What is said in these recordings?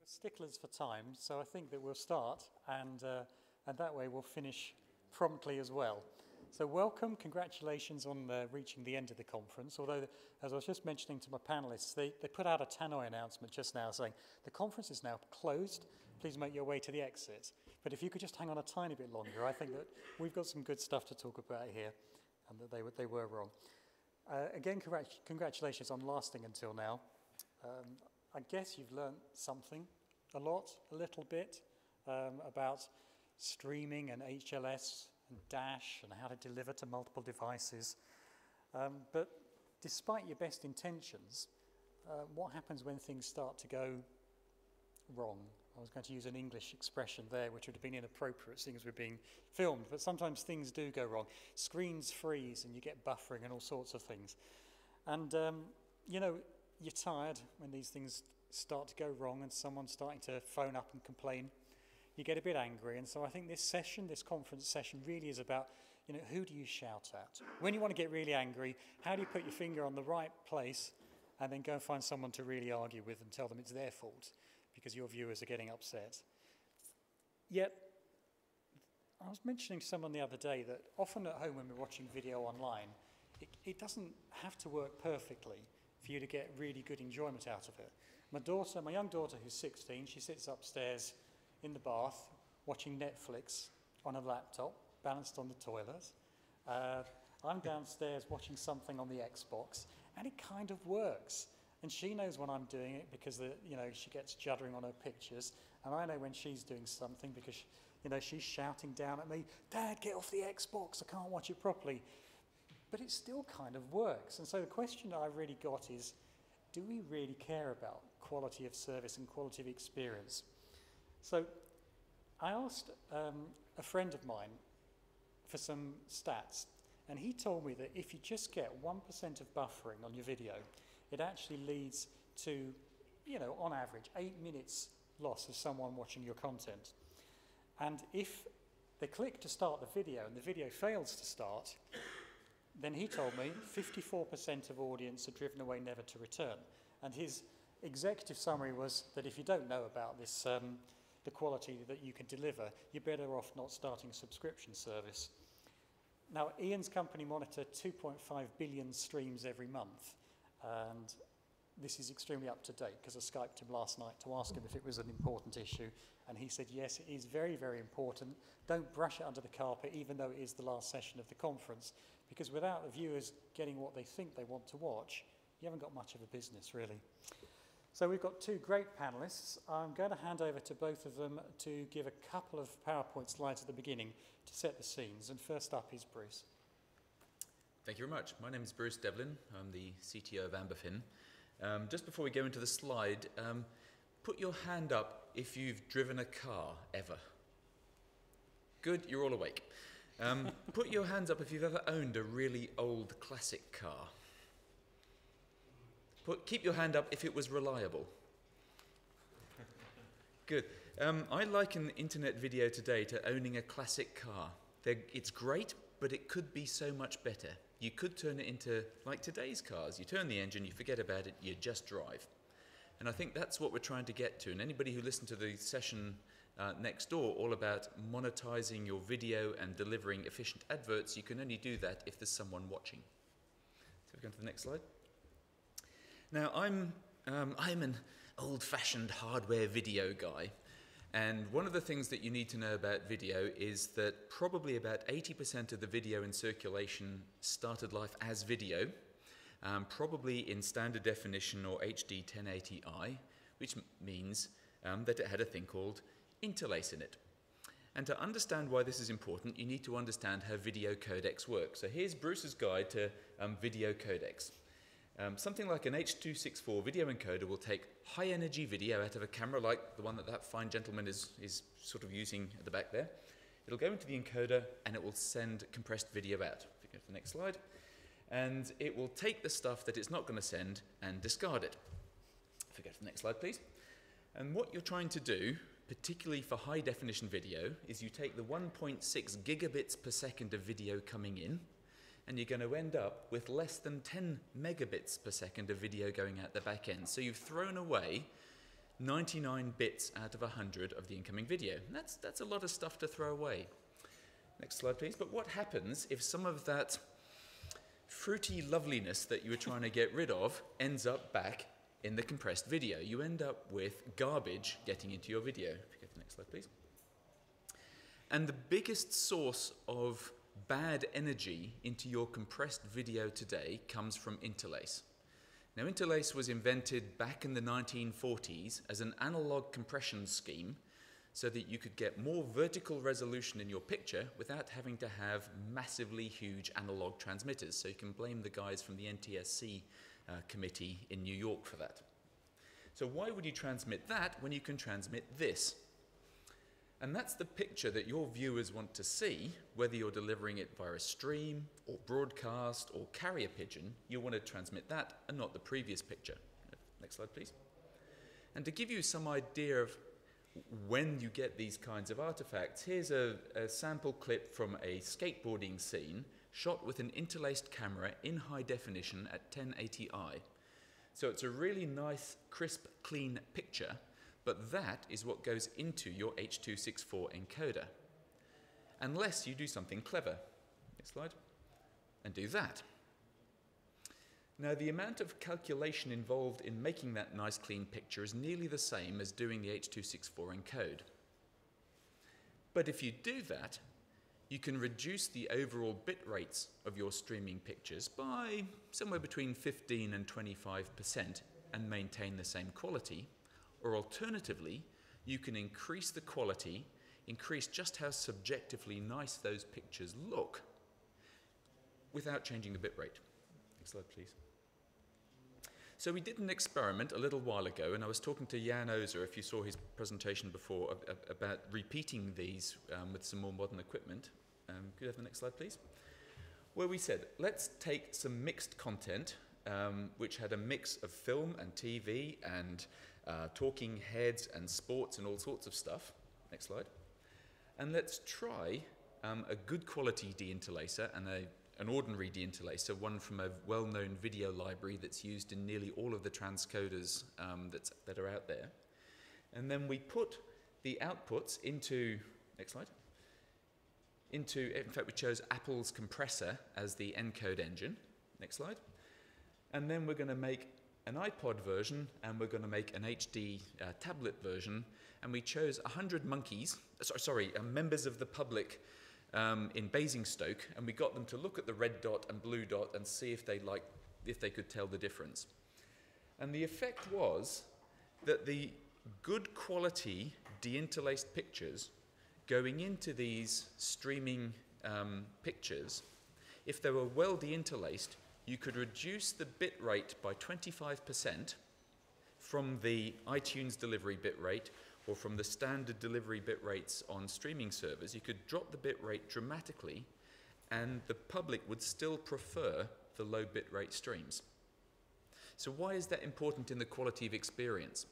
sticklers for time, so I think that we'll start, and that way we'll finish promptly as well. So welcome, congratulations on reaching the end of the conference, although, as I was just mentioning to my panelists, they put out a tannoy announcement just now saying, the conference is now closed, please make your way to the exit. But if you could just hang on a tiny bit longer, I think that we've got some good stuff to talk about here, and that they were wrong. Again, congratulations on lasting until now. I guess you've learned something, a little bit, about streaming and HLS and Dash and how to deliver to multiple devices. But despite your best intentions, what happens when things start to go wrong? I was going to use an English expression there, which would have been inappropriate, seeing as we're being filmed, but sometimes things do go wrong. Screens freeze and you get buffering and all sorts of things. And, you know, you're tired when these things start to go wrong and someone's starting to phone up and complain. You get a bit angry, and so I think this conference session really is about, you know, who do you shout at? When you want to get really angry, how do you put your finger on the right place and then go and find someone to really argue with and tell them it's their fault because your viewers are getting upset? Yet, I was mentioning to someone the other day that often at home when we're watching video online, it doesn't have to work perfectly for you to get really good enjoyment out of it. My young daughter, who's 16, she sits upstairs in the bath watching Netflix on a laptop balanced on the toilet. I'm downstairs watching something on the Xbox, and it kind of works. And she knows when I'm doing it because she gets juddering on her pictures, and I know when she's doing something because she's shouting down at me, "Dad, get off the Xbox, I can't watch it properly." But it still kind of works. And so the question that I've really got is, do we really care about quality of service and quality of experience? So I asked a friend of mine for some stats, and he told me that if you just get 1% of buffering on your video, it actually leads to, on average, 8 minutes loss of someone watching your content. And if they click to start the video and the video fails to start, then he told me 54% of audience are driven away never to return. And his executive summary was that if you don't know about this, the quality that you can deliver, you're better off not starting a subscription service. Now, Ian's company monitor 2.5 billion streams every month, and this is extremely up to date because I Skyped him last night to ask him if it was an important issue, and he said, yes, it is very, very important. Don't brush it under the carpet, even though it is the last session of the conference, because without the viewers getting what they think they want to watch, you haven't got much of a business, really. So we've got two great panelists. I'm going to hand over to both of them to give a couple of PowerPoint slides at the beginning to set the scenes. And first up is Bruce. Thank you very much. My name is Bruce Devlin. I'm the CTO of Amberfin. Just before we go into the slide, put your hand up if you've driven a car ever. Good, you're all awake. Put your hands up if you've ever owned a really old classic car. Keep your hand up if it was reliable. Good. I liken internet video today to owning a classic car. It's great, but it could be so much better. You could turn it into, like today's cars, you turn the engine, you forget about it, you just drive. And I think that's what we're trying to get to. And anybody who listened to the session next door, all about monetizing your video and delivering efficient adverts, you can only do that if there's someone watching. So we go on to the next slide. Now, I'm an old-fashioned hardware video guy, and one of the things that you need to know about video is that probably about 80% of the video in circulation started life as video, probably in standard definition or HD 1080i, which means that it had a thing called Interlace in it. And to understand why this is important, you need to understand how video codecs work. So here's Bruce's guide to video codecs. Something like an H.264 video encoder will take high-energy video out of a camera like the one that fine gentleman is sort of using at the back there. It'll go into the encoder and it will send compressed video out. If you go to the next slide. And it will take the stuff that it's not going to send and discard it. If you go to the next slide, please. And what you're trying to do, particularly for high-definition video, is you take the 1.6 gigabits per second of video coming in, and you're going to end up with less than 10 megabits per second of video going out the back end. So you've thrown away 99 bits out of 100 of the incoming video. That's a lot of stuff to throw away. Next slide, please. But what happens if some of that fruity loveliness that you were trying to get rid of ends up back in the compressed video? You end up with garbage getting into your video. If you go to the next slide, please. And the biggest source of bad energy into your compressed video today comes from Interlace. Now, Interlace was invented back in the 1940s as an analog compression scheme so that you could get more vertical resolution in your picture without having to have massively huge analog transmitters. So you can blame the guys from the NTSC committee in New York for that. So why would you transmit that when you can transmit this? And that's the picture that your viewers want to see, whether you're delivering it via a stream or broadcast or carrier pigeon. You want to transmit that and not the previous picture. Next slide, please. And to give you some idea of when you get these kinds of artifacts, here's a sample clip from a skateboarding scene shot with an interlaced camera in high definition at 1080i. So it's a really nice, crisp, clean picture, but that is what goes into your H.264 encoder. Unless you do something clever. Next slide. And do that. Now, the amount of calculation involved in making that nice clean picture is nearly the same as doing the H.264 encode. But if you do that, you can reduce the overall bit rates of your streaming pictures by somewhere between 15 and 25% and maintain the same quality. Or alternatively, you can increase the quality, increase just how subjectively nice those pictures look without changing the bit rate. Next slide, please. So we did an experiment a little while ago, and I was talking to Jan Ozer, if you saw his presentation before, about repeating these with some more modern equipment. Could you have the next slide, please? Where we said, let's take some mixed content, which had a mix of film and TV and talking heads and sports and all sorts of stuff. Next slide. And let's try a good quality deinterlacer and an ordinary deinterlacer, one from a well-known video library that's used in nearly all of the transcoders that are out there. And then we put the outputs into, next slide, in fact, we chose Apple's compressor as the encode engine. Next slide. And then we're going to make an iPod version, and we're going to make an HD tablet version, and we chose 100 members of the public in Basingstoke, and we got them to look at the red dot and blue dot and see if they could tell the difference. And the effect was that the good quality deinterlaced pictures going into these streaming pictures, if they were well deinterlaced, you could reduce the bit rate by 25% from the iTunes delivery bit rate or from the standard delivery bit rates on streaming servers. You could drop the bit rate dramatically, and the public would still prefer the low bit rate streams. So why is that important in the quality of experience?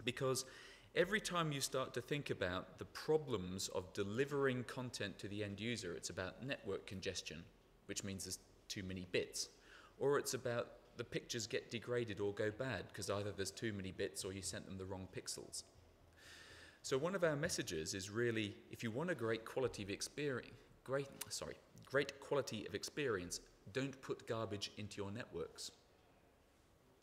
Because every time you start to think about the problems of delivering content to the end user, it's about network congestion, which means there's too many bits, or it's about the pictures get degraded or go bad because either there's too many bits or you sent them the wrong pixels. So one of our messages is really, if you want a great quality of experience, great quality of experience, don't put garbage into your networks.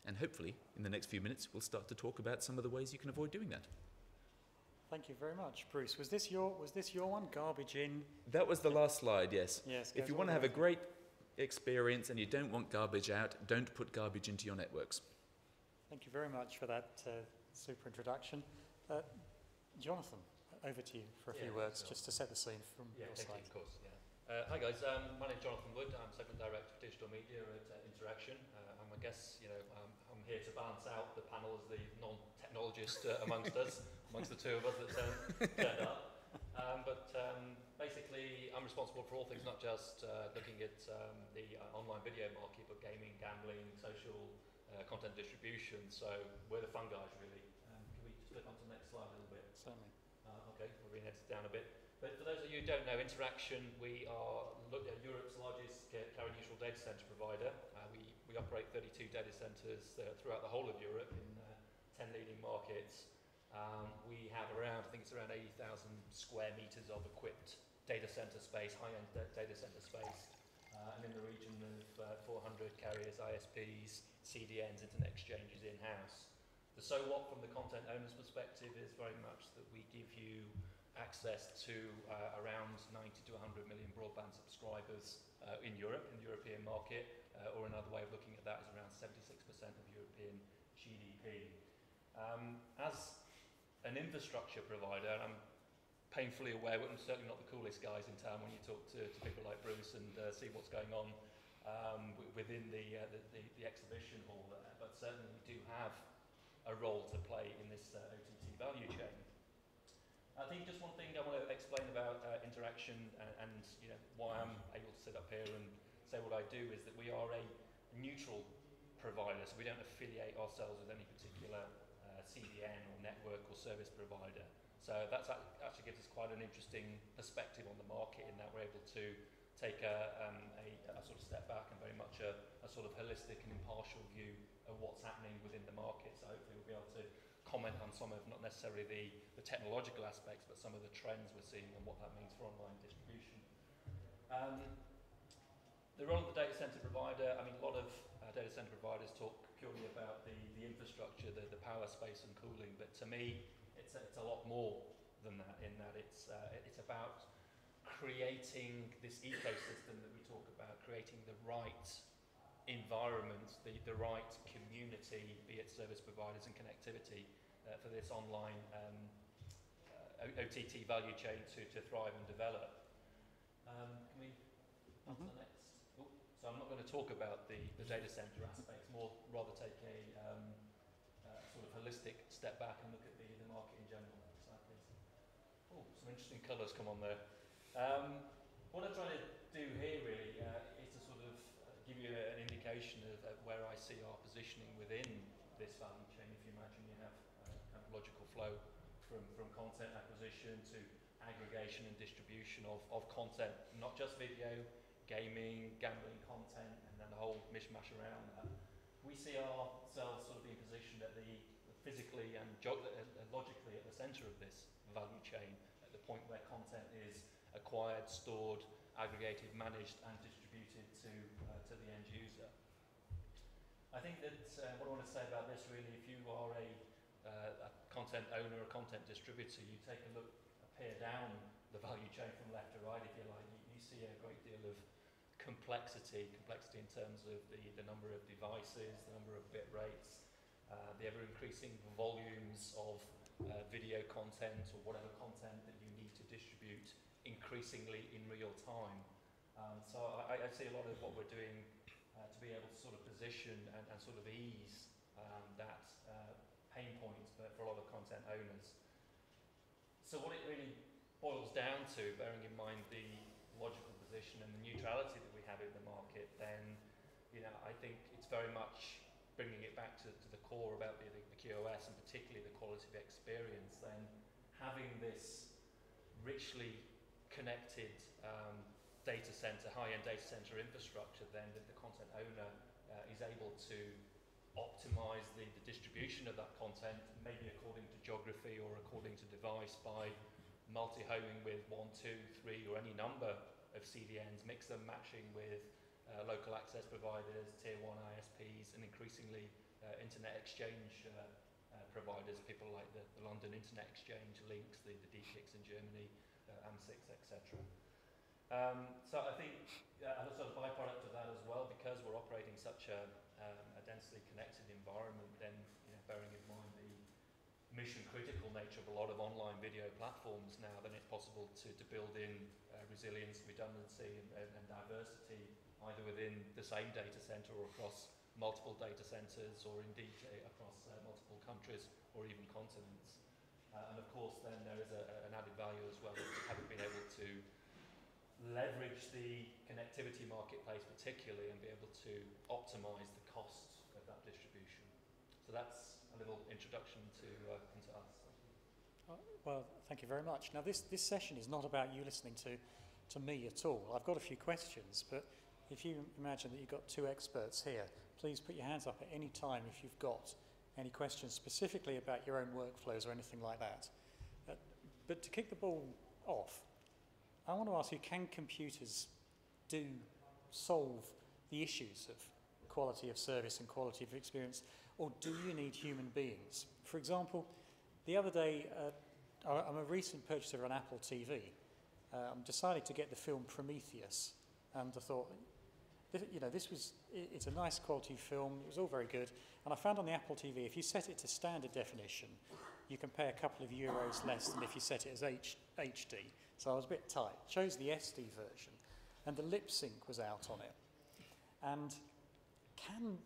And hopefully, in the next few minutes, we'll start to talk about some of the ways you can avoid doing that. Thank you very much, Bruce. Was this your one? Garbage in? That was the last slide, yes. Yes. If you want to have a great experience and you don't want garbage out, don't put garbage into your networks. Thank you very much for that super introduction. Jonathan, over to you for a few words, just to set the scene from your side. Of course. Hi guys, my name's Jonathan Wood. I'm Segment Director of Digital Media at Interaction. I guess I'm here to balance out the panel as the non-technologist amongst us, amongst the two of us that turned up. Basically, I'm responsible for all things, not just looking at the online video market, but gaming, gambling, social content distribution. So we're the fun guys, really. Can we just flip on to the next slide a little bit? Certainly. Okay, we're being edited down a bit. But for those of you who don't know, Interaction, we are Europe's largest carrier-neutral data center provider. We operate 32 data centers throughout the whole of Europe in 10 leading markets. We have around, I think it's around 80,000 square meters of equipped data center space, high-end data center space, and in the region of 400 carriers, ISPs, CDNs, internet exchanges in-house. The so what from the content owner's perspective is very much that we give you access to around 90 to 100 million broadband subscribers in Europe, in the European market, or another way of looking at that is around 76% of European GDP. As an infrastructure provider, and I'm painfully aware we're certainly not the coolest guys in town when you talk to people like Bruce and see what's going on within the exhibition hall there, but certainly we do have a role to play in this OTT value chain. I think just one thing I want to explain about interaction and you know why I'm able to sit up here and say what I do is that we are a neutral provider, so we don't affiliate ourselves with any particular CDN or network or service provider. So that actually gives us quite an interesting perspective on the market in that we're able to take a sort of step back and very much a sort of holistic and impartial view of what's happening within the market. So hopefully we'll be able to comment on some of, not necessarily the technological aspects, but some of the trends we're seeing and what that means for online distribution. The role of the data center provider, I mean, a lot of data center providers talk purely about the infrastructure, the power, space and cooling, but to me, it's a lot more than that, in that it's about creating this ecosystem that we talk about, creating the right environment, the right community, be it service providers and connectivity, for this online OTT value chain to thrive and develop. Can we on to the next? Oh, so I'm not going to talk about the data center aspects, more rather take a sort of holistic step back and look at the market in general. Slide, please. Oh, some interesting colours come on there. What I'm trying to do here really is to sort of give you an indication of where I see our positioning within this value chain. If you imagine you have kind of logical flow from content acquisition to aggregation and distribution of content, not just video, gaming, gambling content, and then the whole mishmash around that. We see ourselves sort of being positioned at the physically and logically at the centre of this value chain, at the point where content is acquired, stored, aggregated, managed, and distributed to the end user. I think that what I want to say about this really, if you are a content owner, a content distributor, you take a look, peer down the value chain from left to right, if you like, you see a great deal of complexity in terms of the number of devices, the number of bit rates, the ever increasing volumes of video content or whatever content that you need to distribute increasingly in real time. So I see a lot of what we're doing to be able to sort of position and sort of ease that pain point for a lot of content owners. So what it really boils down to, bearing in mind the logical position and the neutrality that we have in the market, then you know I think it's very much bringing it back to the core about the QoS and particularly the quality of experience. Then having this richly connected data center, high-end data center infrastructure, then that the content owner is able to optimize the distribution of that content, maybe according to geography or according to device, by multi-homing with 1, 2, 3 or any number of CDNs, mix them, matching with local access providers, tier 1 ISPs, and increasingly internet exchange providers, people like the London Internet Exchange, Links, the D-Kicks in Germany, AM6, etc. So I think as a sort of byproduct of that as well, because we're operating such a densely connected environment, then you know, bearing in mind the mission-critical nature of a lot of online video platforms now, then it's possible to build in resilience, redundancy, and diversity, either within the same data center or across multiple data centers, or indeed across multiple countries or even continents. And of course, then there is an added value as well, having been able to leverage the connectivity marketplace particularly and be able to optimize the cost of that distribution. So that's a little introduction into us. Well, thank you very much. Now this session is not about you listening to me at all. I've got a few questions, but if you imagine that you've got two experts here, please put your hands up at any time if you've got any questions specifically about your own workflows or anything like that. But to kick the ball off, I want to ask you, can computers solve the issues of quality of service and quality of experience, or do you need human beings? For example, the other day, I'm a recent purchaser of an Apple TV. I'm deciding to get the film Prometheus, and I thought, it's a nice quality film, it was all very good, and I found on the Apple TV, if you set it to standard definition, you can pay a couple of euros less than if you set it as HD. So I was a bit tight. Chose the SD version, and the lip sync was out on it. And can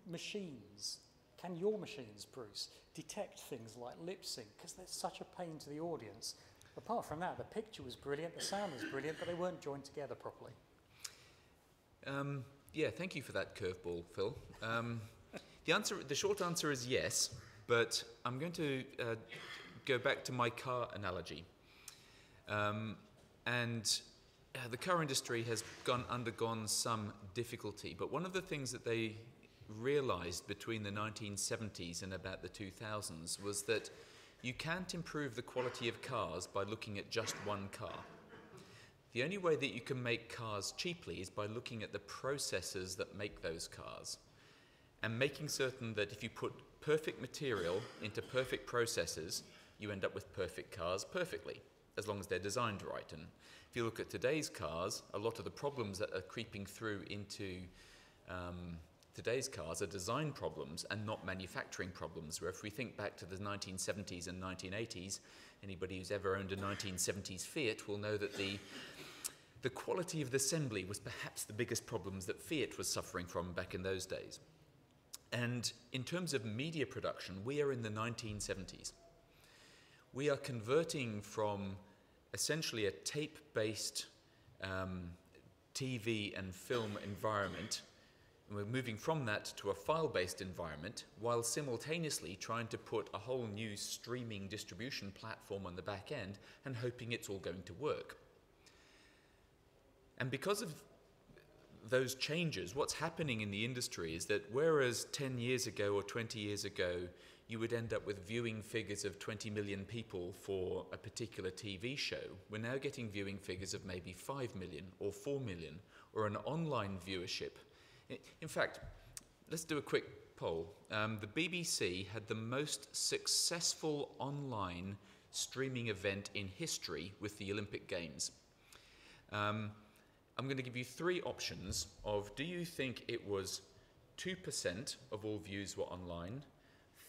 your machines, Bruce, detect things like lip sync? Because they're such a pain to the audience. Apart from that, the picture was brilliant, the sound was brilliant, but they weren't joined together properly. Yeah, thank you for that curveball, Phil. The short answer is yes, but I'm going to go back to my car analogy. The car industry has undergone some difficulty, but one of the things that they realized between the 1970s and about the 2000s was that you can't improve the quality of cars by looking at just one car. The only way that you can make cars cheaply is by looking at the processes that make those cars and making certain that if you put perfect material into perfect processes, you end up with perfect cars perfectly, as long as they're designed right. And if you look at today's cars, a lot of the problems that are creeping through into today's cars are design problems and not manufacturing problems, where if we think back to the 1970s and 1980s, anybody who's ever owned a 1970s Fiat will know that the quality of the assembly was perhaps the biggest problems that Fiat was suffering from back in those days. And in terms of media production, we are in the 1970s. We are converting from essentially a tape-based TV and film environment. We're moving from that to a file-based environment, while simultaneously trying to put a whole new streaming distribution platform on the back end and hoping it's all going to work. And because of those changes, what's happening in the industry is that whereas 10 years ago or 20 years ago, you would end up with viewing figures of 20 million people for a particular TV show, we're now getting viewing figures of maybe 5 million or 4 million, or an online viewership. In fact, let's do a quick poll. The BBC had the most successful online streaming event in history with the Olympic Games. I'm going to give you three options of, do you think it was 2% of all views were online,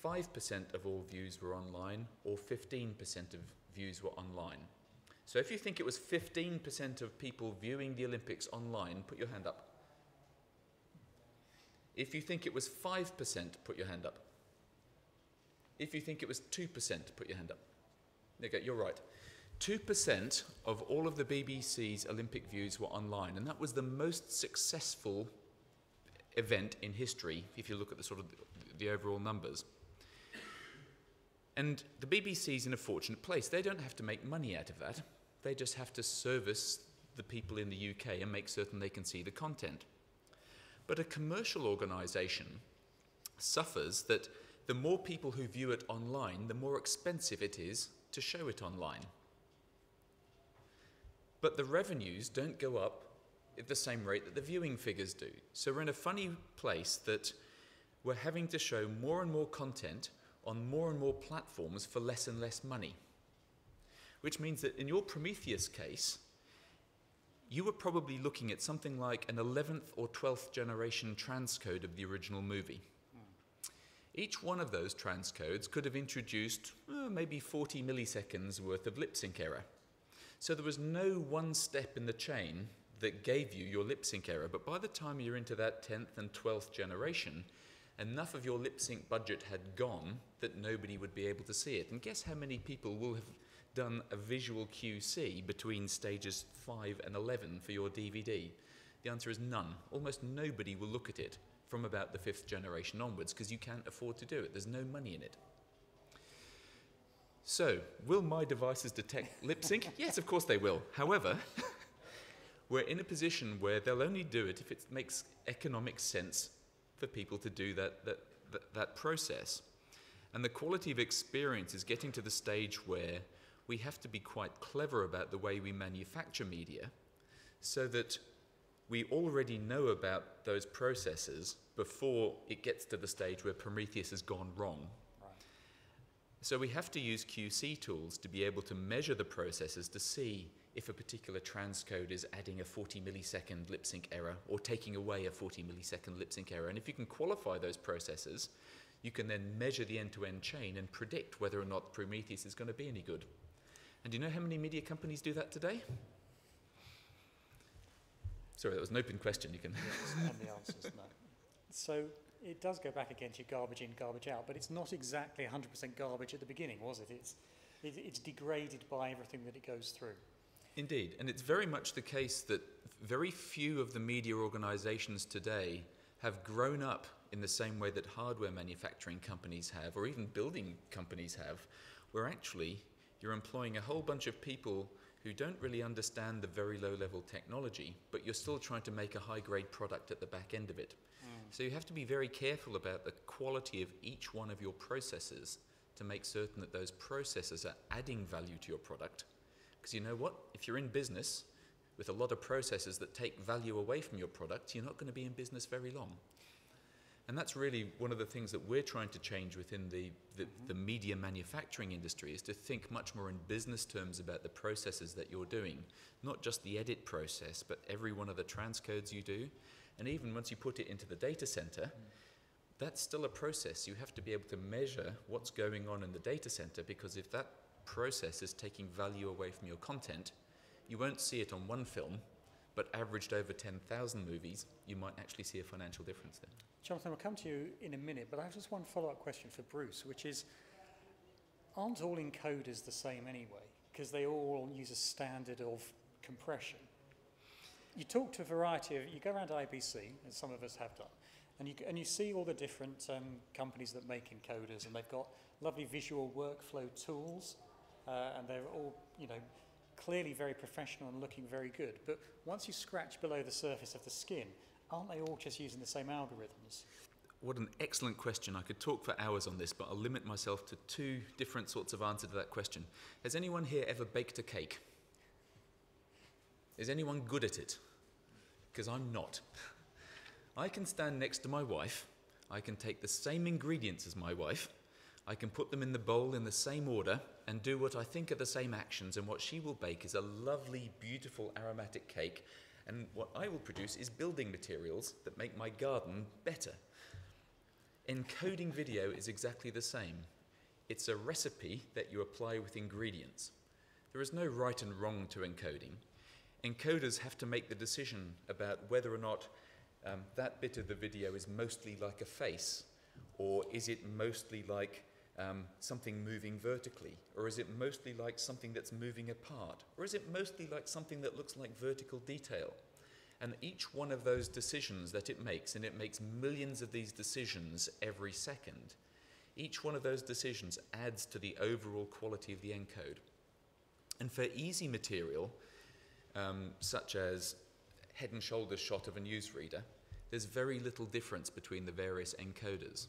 5% of all views were online, or 15% of views were online? So if you think it was 15% of people viewing the Olympics online, put your hand up. If you think it was 5%, put your hand up. If you think it was 2%, put your hand up. Okay, you're right. 2% of all of the BBC's Olympic views were online, and that was the most successful event in history, if you look at the sort of the overall numbers. And the BBC's in a fortunate place. They don't have to make money out of that. They just have to service the people in the UK and make certain they can see the content. But a commercial organisation suffers that the more people who view it online, the more expensive it is to show it online. But the revenues don't go up at the same rate that the viewing figures do. So we're in a funny place that we're having to show more and more content on more and more platforms for less and less money. Which means that in your Prometheus case, you were probably looking at something like an 11th or 12th generation transcode of the original movie. Each one of those transcodes could have introduced maybe 40 milliseconds worth of lip sync error. So there was no one step in the chain that gave you your lip sync error, but by the time you're into that 10th and 12th generation, enough of your lip sync budget had gone that nobody would be able to see it. And guess how many people will have done a visual QC between stages 5 and 11 for your DVD? The answer is none. Almost nobody will look at it from about the 5th generation onwards, because you can't afford to do it. There's no money in it. So, will my devices detect lip sync? Yes, of course they will. However, we're in a position where they'll only do it if it makes economic sense for people to do that process. And the quality of experience is getting to the stage where we have to be quite clever about the way we manufacture media so that we already know about those processes before it gets to the stage where Prometheus has gone wrong. Right. So we have to use QC tools to be able to measure the processes to see if a particular transcode is adding a 40 millisecond lip sync error or taking away a 40 millisecond lip sync error. And if you can qualify those processes, you can then measure the end-to-end chain and predict whether or not Prometheus is going to be any good. And do you know how many media companies do that today? Sorry, that was an open question. You can. Yes, and the answer is no. So it does go back again to garbage in, garbage out, but it's not exactly 100% garbage at the beginning, was it? It's degraded by everything that it goes through. Indeed, and it's very much the case that very few of the media organizations today have grown up in the same way that hardware manufacturing companies have, or even building companies have, where actually you're employing a whole bunch of people who don't really understand the very low-level technology, but you're still trying to make a high-grade product at the back end of it. So you have to be very careful about the quality of each one of your processes to make certain that those processes are adding value to your product. Because you know what? If you're in business with a lot of processes that take value away from your product, you're not going to be in business very long. And that's really one of the things that we're trying to change within the media manufacturing industry, is to think much more in business terms about the processes that you're doing. Not just the edit process, but every one of the transcodes you do. And even once you put it into the data center, that's still a process. You have to be able to measure what's going on in the data center, because if that process is taking value away from your content, you won't see it on one film, but averaged over 10,000 movies, you might actually see a financial difference there. Jonathan, we'll come to you in a minute, but I have just one follow-up question for Bruce, which is, aren't all encoders the same anyway? Because they all use a standard of compression. You talk to a variety of, you go around IBC, as some of us have done, and you see all the different companies that make encoders, and they've got lovely visual workflow tools, and they're all, clearly very professional and looking very good. But once you scratch below the surface of the skin, aren't they all just using the same algorithms? What an excellent question. I could talk for hours on this, but I'll limit myself to two different sorts of answer to that question. Has anyone here ever baked a cake? Is anyone good at it? Because I'm not. I can stand next to my wife, I can take the same ingredients as my wife, I can put them in the bowl in the same order and do what I think are the same actions, and what she will bake is a lovely, beautiful, aromatic cake, and what I will produce is building materials that make my garden better. Encoding video is exactly the same. It's a recipe that you apply with ingredients. There is no right and wrong to encoding. Encoders have to make the decision about whether or not that bit of the video is mostly like a face, or is it mostly like something moving vertically, or is it mostly like something that's moving apart, or is it mostly like something that looks like vertical detail? And each one of those decisions that it makes, and it makes millions of these decisions every second, each one of those decisions adds to the overall quality of the encode. And for easy material, such as head and shoulders shot of a newsreader, there's very little difference between the various encoders.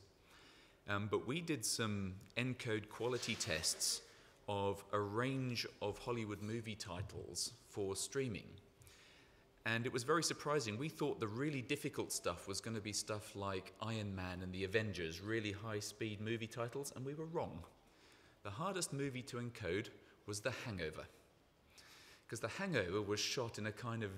But we did some encode quality tests of a range of Hollywood movie titles for streaming. And it was very surprising. We thought the really difficult stuff was going to be stuff like Iron Man and the Avengers, really high-speed movie titles, and we were wrong. The hardest movie to encode was The Hangover, because The Hangover was shot in a kind of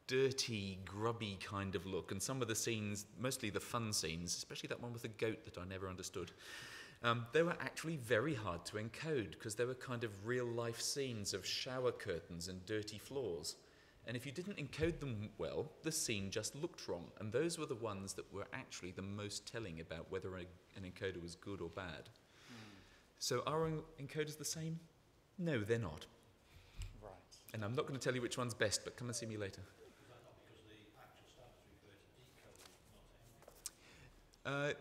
dirty, grubby kind of look, and some of the scenes, mostly the fun scenes, especially that one with the goat that I never understood, they were actually very hard to encode, because they were kind of real-life scenes of shower curtains and dirty floors. And if you didn't encode them well, the scene just looked wrong, and those were the ones that were actually the most telling about whether an encoder was good or bad. So are encoders the same? No, they're not. Right. And I'm not going to tell you which one's best, but come and see me later.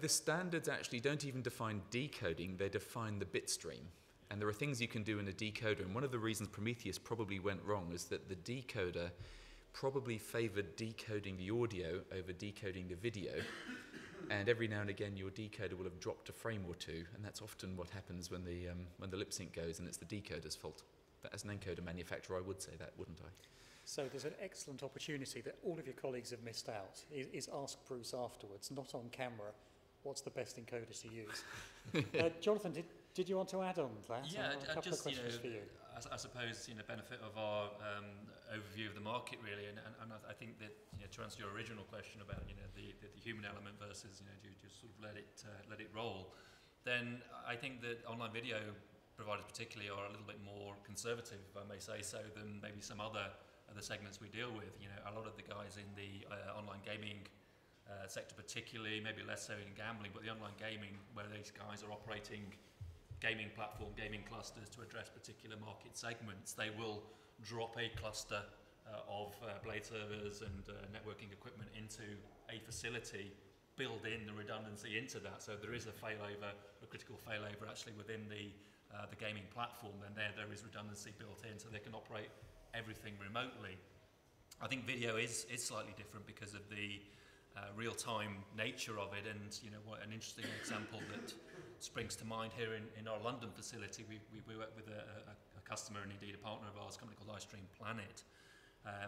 The standards actually don't even define decoding, they define the bit stream. And there are things you can do in a decoder, and one of the reasons Prometheus probably went wrong is that the decoder probably favored decoding the audio over decoding the video, and every now and again your decoder will have dropped a frame or two, and that's often what happens when the lip sync goes, and it's the decoder's fault. But as an encoder manufacturer, I would say that, wouldn't I? So there's an excellent opportunity that all of your colleagues have missed out, is ask Bruce afterwards, not on camera, what's the best encoder to use. Jonathan, did you want to add on that? Yeah, a couple of questions for you. I suppose, benefit of our overview of the market really, and I think that, to answer your original question about, the human element versus, do you just sort of let it roll, then I think that online video providers particularly are a little bit more conservative, if I may say so, than maybe some other segments we deal with. A lot of the guys in the online gaming sector particularly, maybe less so in gambling, but the online gaming, where these guys are operating gaming platform, gaming clusters to address particular market segments, they will drop a cluster of blade servers and networking equipment into a facility, build in the redundancy into that, so there is a failover, a critical failover actually within the gaming platform, and there is redundancy built in, so they can operate everything remotely. I think video is slightly different because of the real-time nature of it, and what an interesting example that springs to mind here in our London facility. We work with a customer and indeed a partner of ours, a company called iStream Planet.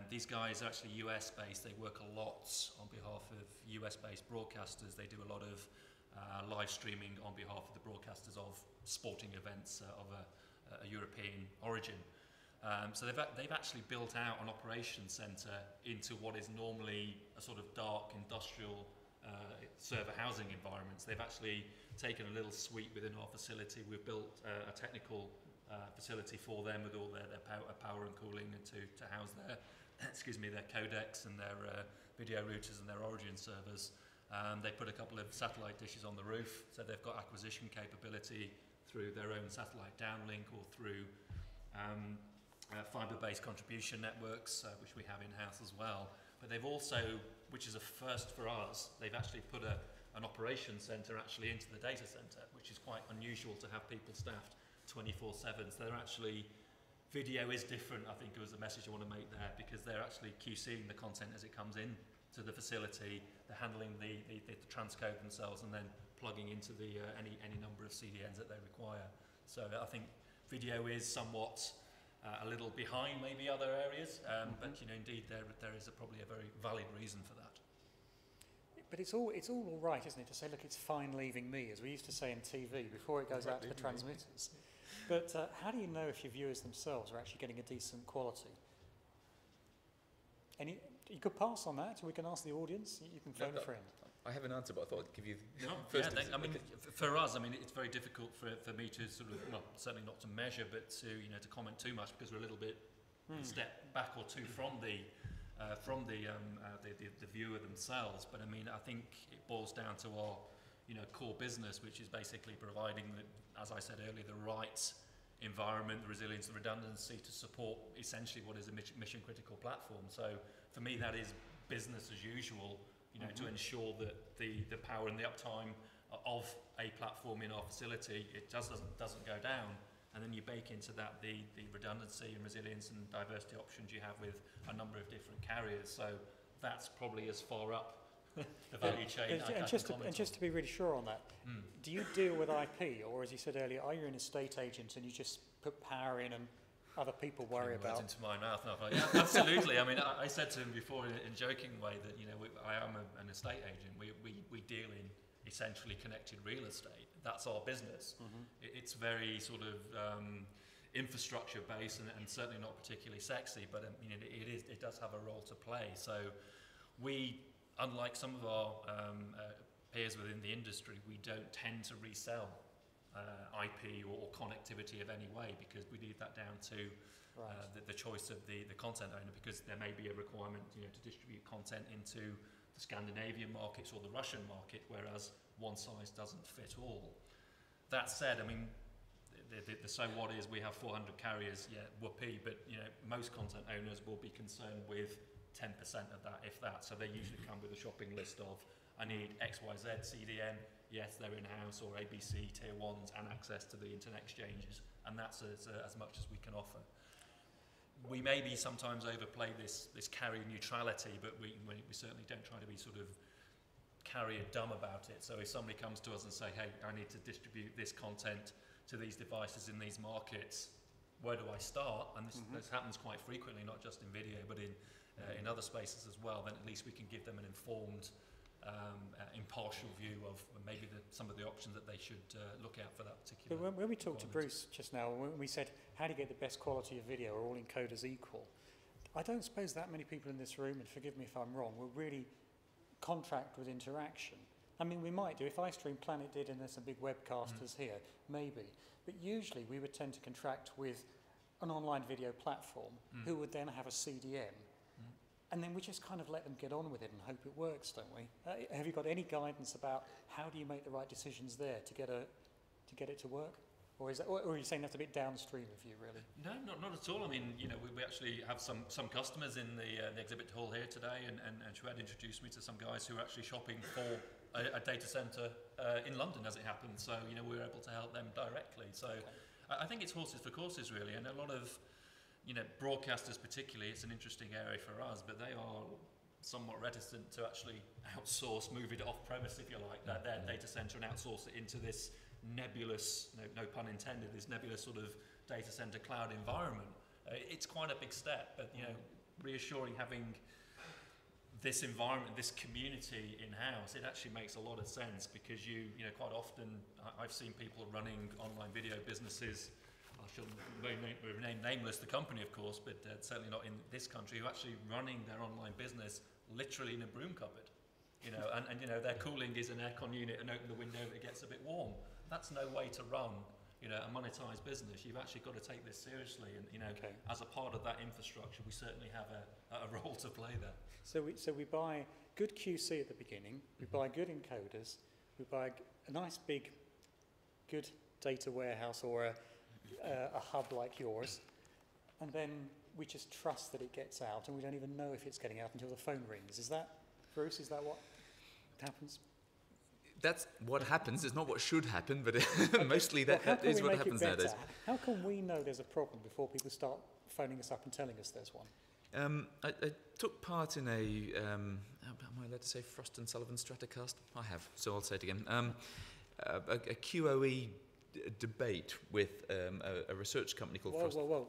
These guys are actually US based. They work a lot on behalf of US based broadcasters. They do a lot of live streaming on behalf of the broadcasters of sporting events of a European origin. So they've actually built out an operations centre into what is normally a sort of dark industrial server housing environments. They've actually taken a little suite within our facility. We've built a technical facility for them with all their power and cooling, and to house their their codecs and their video routers and their origin servers. They put a couple of satellite dishes on the roof, so they've got acquisition capability through their own satellite downlink or through fibre-based contribution networks, which we have in-house as well. But they've also, which is a first for us, they've actually put an operations centre actually into the data centre, which is quite unusual to have people staffed 24/7. So they're actually, video is different, I think, was the message I want to make there, because they're actually QCing the content as it comes in to the facility. They're handling the transcode themselves and then plugging into the any number of CDNs that they require. So I think video is somewhat a little behind maybe other areas, but indeed there is probably a very valid reason for that. But it's all right, isn't it, to say, look, it's fine leaving me, as we used to say in TV before it goes out to the transmitters. But how do you know if your viewers themselves are actually getting a decent quality? You could pass on that, or we can ask the audience. You can phone a friend. I have an answer, but I thought I'd give you first. Yeah, for us, it's very difficult for me to sort of, well, certainly not to measure, but to to comment too much, because we're a little bit a step back or two from the viewer themselves. But I think it boils down to our core business, which is basically providing as I said earlier, the right environment, the resilience, the redundancy to support essentially what is a mission critical platform. So for me, that is business as usual. To ensure that the power and the uptime of a platform in our facility, it doesn't go down, and then you bake into that the redundancy and resilience and diversity options you have with a number of different carriers. So that's probably as far up the value chain. And just to be really sure on that, do you deal with IP, or as you said earlier, are you an estate agent and you just put power in and other people worry about? Words into my mouth. No, yeah, absolutely. I said to him before in a joking way that I am an estate agent. We deal in essentially connected real estate. That's our business. It's very sort of infrastructure based and certainly not particularly sexy, but it does have a role to play. So we, unlike some of our peers within the industry, we don't tend to resell IP or connectivity of any way, because we leave that down to the choice of the content owner, because there may be a requirement to distribute content into the Scandinavian markets or the Russian market, whereas one size doesn't fit all. That said, the so what is we have 400 carriers, whoopee, but most content owners will be concerned with 10% of that, if that. So they usually come with a shopping list of, I need XYZ CDN, yes, they're in-house, or ABC tier 1s and access to the internet exchanges, and that's as much as we can offer. We maybe sometimes overplay this carrier neutrality, but we certainly don't try to be sort of carry a dumb about it. So if somebody comes to us and say, hey, I need to distribute this content to these devices in these markets, where do I start? And this happens quite frequently, not just in video, but in other spaces as well. Then at least we can give them an informed, impartial view of maybe some of the options that they should look out for that particular. But when we talked to Bruce just now, when we said, how do you get the best quality of video? Are all encoders equal? I don't suppose that many people in this room, and forgive me if I'm wrong, will really contract with Interaction. I mean, we might do. If iStream Planet did, and there's some big webcasters here, maybe. But usually we would tend to contract with an online video platform who would then have a CDN. And then we just kind of let them get on with it and hope it works, don't we? Have you got any guidance about how do you make the right decisions there to get it to work? Or are you saying that's a bit downstream of you, really? No, not at all. I mean, you know, we actually have some customers in the exhibit hall here today, and Shwed introduced me to some guys who are actually shopping for a data center in London, as it happens. So, you know, we're able to help them directly. So I think it's horses for courses, really, and a lot of, you know, broadcasters particularly, it's an interesting area for us, but they are somewhat reticent to actually outsource, move it off-premise, if you like, their data center, and outsource it into this nebulous, no pun intended, this nebulous sort of data center cloud environment. It's quite a big step, but, you know, reassuring having this environment, this community in-house, it actually makes a lot of sense, because you know, quite often I've seen people running online video businesses. I shouldn't remain nameless, the company, of course, but certainly not in this country, who are actually running their online business literally in a broom cupboard. You know, and you know, their cooling is an aircon unit, and open the window, it gets a bit warm. That's no way to run, you know, a monetized business. You've actually got to take this seriously, and, you know, as a part of that infrastructure, we certainly have a role to play there. So we buy good QC at the beginning, we buy good encoders, we buy a nice big, good data warehouse, or a hub like yours, and then we just trust that it gets out, and we don't even know if it's getting out until the phone rings. Is that, Bruce, is that what happens? That's what happens. It's not what should happen, but mostly that is what happens nowadays. How can we know there's a problem before people start phoning us up and telling us there's one? I took part in am I allowed to say Frost and Sullivan Stratocast? I have, so I'll say it again. A QoE debate with a research company called Frost. Whoa.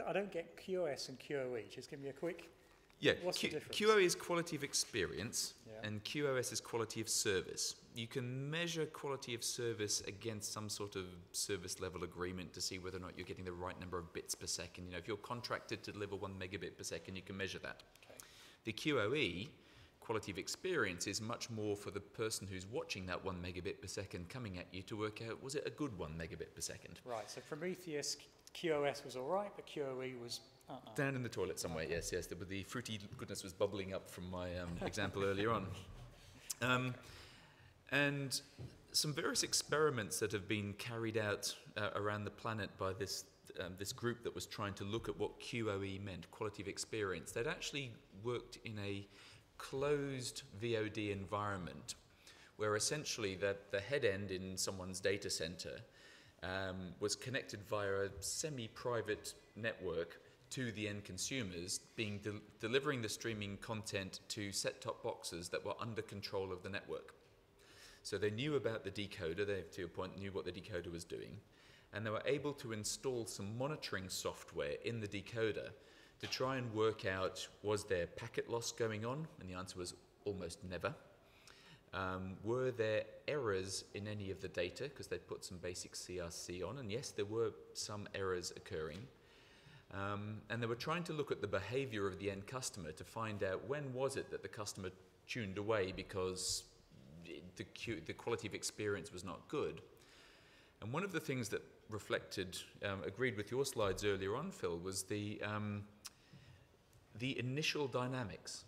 I don't get QoS and QoE. Just give me a quick... Yeah, what's the difference? QoE is quality of experience, and QoS is quality of service. You can measure quality of service against some sort of service level agreement to see whether or not you're getting the right number of bits per second. You know, if you're contracted to deliver 1 megabit per second, you can measure that. Okay. The QoE, quality of experience, is much more for the person who's watching that 1 megabit per second coming at you to work out, was it a good 1 megabit per second? Right, so Prometheus, QoS was all right, but QoE was... Down in the toilet somewhere, yes. The fruity goodness was bubbling up from my example earlier on. And some various experiments that have been carried out around the planet by this group that was trying to look at what QoE meant, quality of experience. They'd actually worked in a closed VOD environment, where essentially the head end in someone's data center was connected via a semi-private network to the end consumers, delivering the streaming content to set-top boxes that were under control of the network. So they knew about the decoder, they, to your point, knew what the decoder was doing, and they were able to install some monitoring software in the decoder to try and work out, was there packet loss going on? And the answer was almost never. Were there errors in any of the data? Because they'd put some basic CRC on, and yes, there were some errors occurring. And they were trying to look at the behavior of the end customer to find out when was it that the customer tuned away because the quality of experience was not good. And one of the things that reflected, agreed with your slides earlier on, Phil, was the initial dynamics.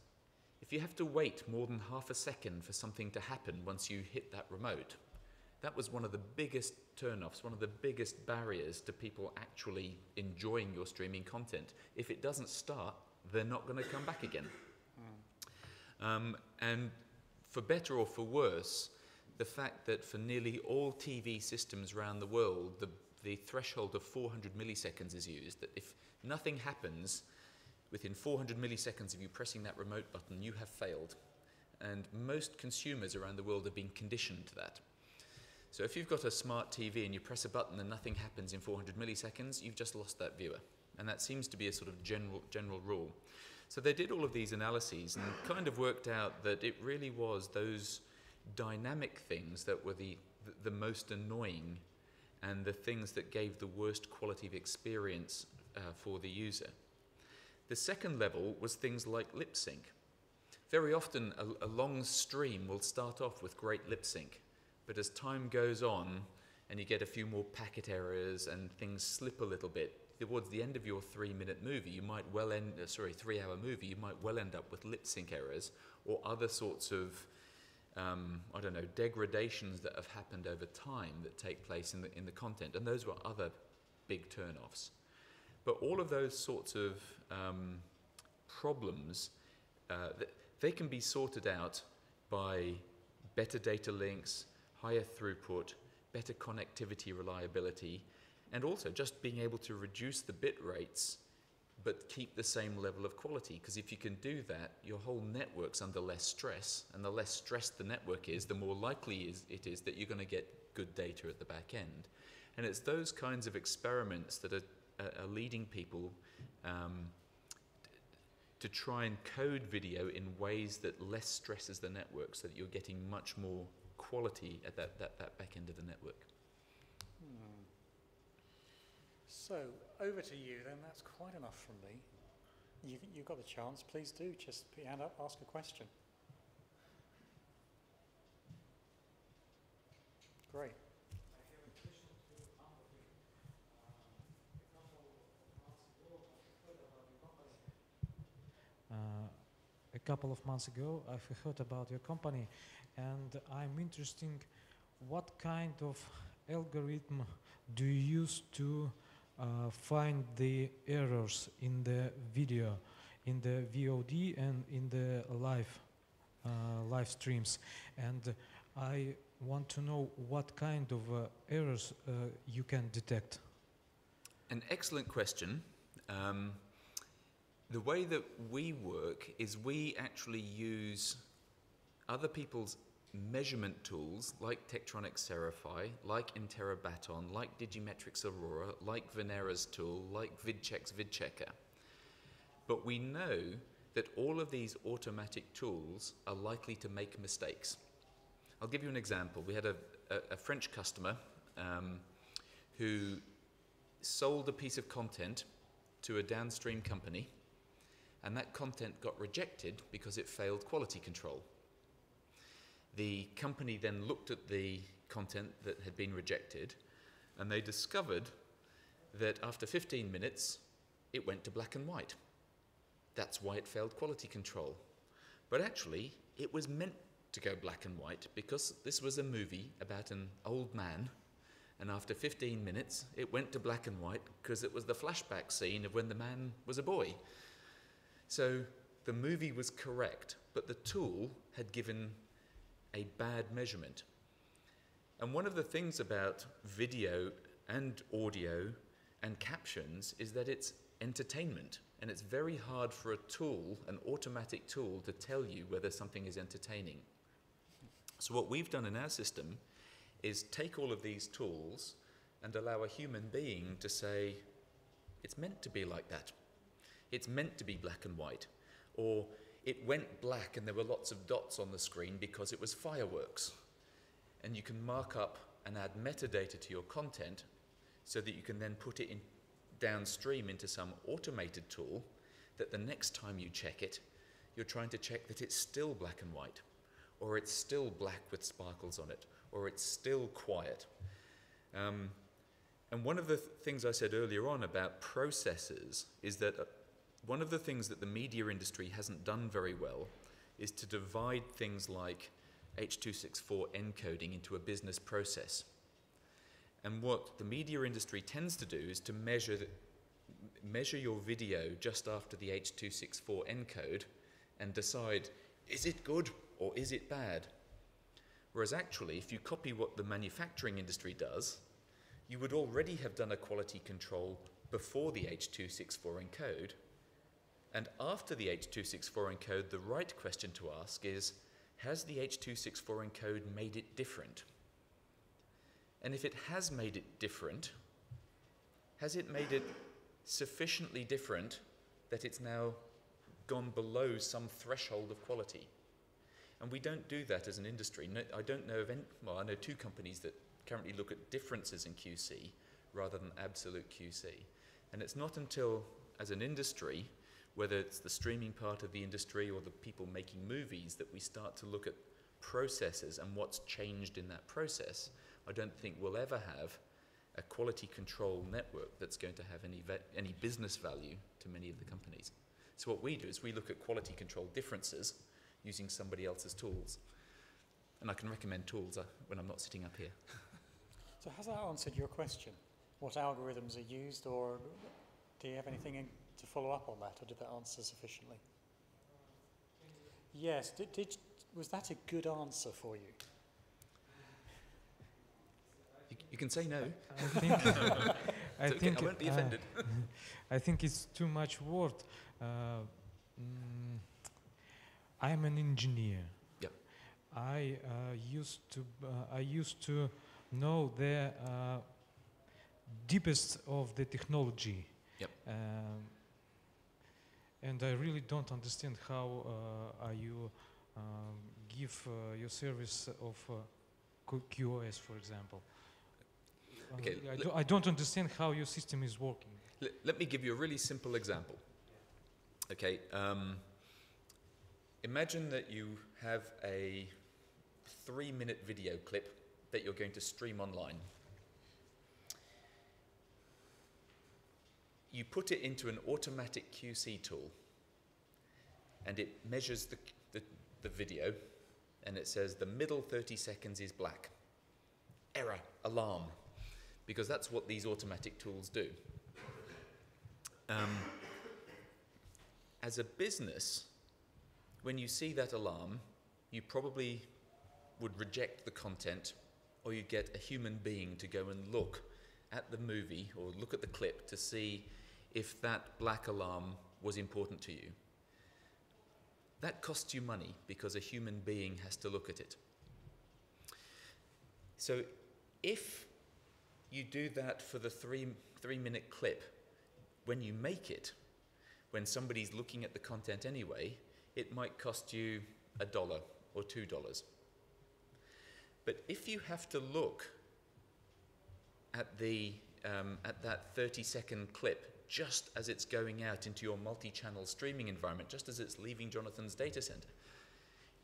If you have to wait more than half a second for something to happen once you hit that remote, that was one of the biggest turn-offs, one of the biggest barriers to people actually enjoying your streaming content. If it doesn't start, they're not going to come back again. And for better or for worse, the fact that for nearly all TV systems around the world, the threshold of 400 milliseconds is used, that if nothing happens within 400 milliseconds of you pressing that remote button, you have failed. and most consumers around the world have been conditioned to that. So if you've got a smart TV and you press a button and nothing happens in 400 milliseconds, you've just lost that viewer. And that seems to be a sort of general rule. So they did all of these analyses and kind of worked out that it really was those dynamic things that were the most annoying and the things that gave the worst quality of experience for the user. The second level was things like lip sync. Very often a long stream will start off with great lip sync, but as time goes on and you get a few more packet errors and things slip a little bit, towards the end of your 3-minute movie, you might well end, 3-hour movie, you might well end up with lip sync errors or other sorts of, I don't know, degradations that have happened over time that take place in the content. And those were other big turn-offs. But all of those sorts of problems, they can be sorted out by better data links, higher throughput, better connectivity reliability, and also just being able to reduce the bit rates but keep the same level of quality. Because if you can do that, your whole network's under less stress, and the less stressed the network is, the more likely it is that you're going to get good data at the back end. And it's those kinds of experiments that are leading people to try and code video in ways that less stresses the network, so that you're getting much more quality at that back end of the network. So, over to you then. That's quite enough from me. You've got the chance. Please do just put your hand up, ask a question. Great. A couple of months ago, I've heard about your company, and I'm interested what kind of algorithm do you use to find the errors in the video, in the VOD and in the live streams. And I want to know what kind of errors you can detect. An excellent question. The way that we work is we actually use other people's measurement tools like Tektronix Serify, like Interabaton, like Digimetrics Aurora, like Venera's tool, like VidCheck's VidChecker. But we know that all of these automatic tools are likely to make mistakes. I'll give you an example. We had a French customer who sold a piece of content to a downstream company, and that content got rejected because it failed quality control. The company then looked at the content that had been rejected, and they discovered that after 15 minutes, it went to black and white. That's why it failed quality control. But actually, it was meant to go black and white because this was a movie about an old man, and after 15 minutes, it went to black and white because it was the flashback scene of when the man was a boy. So the movie was correct, but the tool had given a bad measurement. And one of the things about video and audio and captions is that it's entertainment, and it's very hard for a tool, an automatic tool, to tell you whether something is entertaining. So what we've done in our system is take all of these tools and allow a human being to say, it's meant to be like that. It's meant to be black and white. Or it went black and there were lots of dots on the screen because it was fireworks. And you can mark up and add metadata to your content so that you can then put it in downstream into some automated tool that the next time you check it, you're trying to check that it's still black and white, or it's still black with sparkles on it, or it's still quiet. And one of the things I said earlier on about processes is that one of the things that the media industry hasn't done very well is to divide things like H.264 encoding into a business process. And what the media industry tends to do is to measure your video just after the H.264 encode and decide, is it good or is it bad? Whereas actually, if you copy what the manufacturing industry does, you would already have done a quality control before the H.264 encode. And after the H.264 encode, the right question to ask is, has the H.264 encode made it different? And if it has made it different, has it made it sufficiently different that it's now gone below some threshold of quality? And we don't do that as an industry. No, I don't know of any, well, I know two companies that currently look at differences in QC rather than absolute QC. And it's not until, as an industry, whether it's the streaming part of the industry or the people making movies, that we start to look at processes and what's changed in that process. I don't think we'll ever have a quality control network that's going to have any business value to many of the companies. So what we do is we look at quality control differences using somebody else's tools. And I can recommend tools when I'm not sitting up here. So has that answered your question? What algorithms are used, or do you have anything to follow up on that, or did that answer sufficiently? Yes, was that a good answer for you? You can say no. I think I won't be offended. I think it's too much word. I'm an engineer. Yep. I used to know the deepest of the technology. Yep. And I really don't understand how you give your service of QoS, for example. Okay, I don't understand how your system is working. Let me give you a really simple example. Okay, imagine that you have a 3-minute video clip that you're going to stream online. You put it into an automatic QC tool, and it measures the video, and it says the middle 30 seconds is black. Error, alarm, because that's what these automatic tools do. As a business, when you see that alarm, you probably would reject the content, or you get a human being to go and look at the movie or look at the clip to see if that black alarm was important to you. That costs you money because a human being has to look at it. So if you do that for the three-minute clip, when you make it, when somebody's looking at the content anyway, it might cost you $1 or $2. But if you have to look at that 30-second clip just as it's going out into your multi-channel streaming environment, just as it's leaving Jonathan's data center,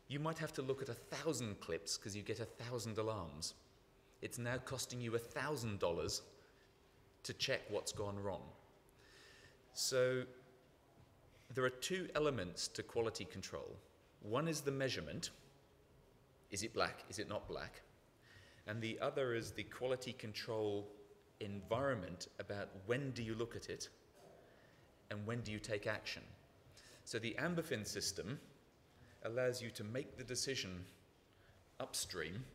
you might have to look at 1,000 clips because you get 1,000 alarms. It's now costing you $1,000 to check what's gone wrong. So there are two elements to quality control. One is the measurement. Is it black? Is it not black? And the other is the quality control environment about when do you look at it and when do you take action. So the Amberfin system allows you to make the decision upstream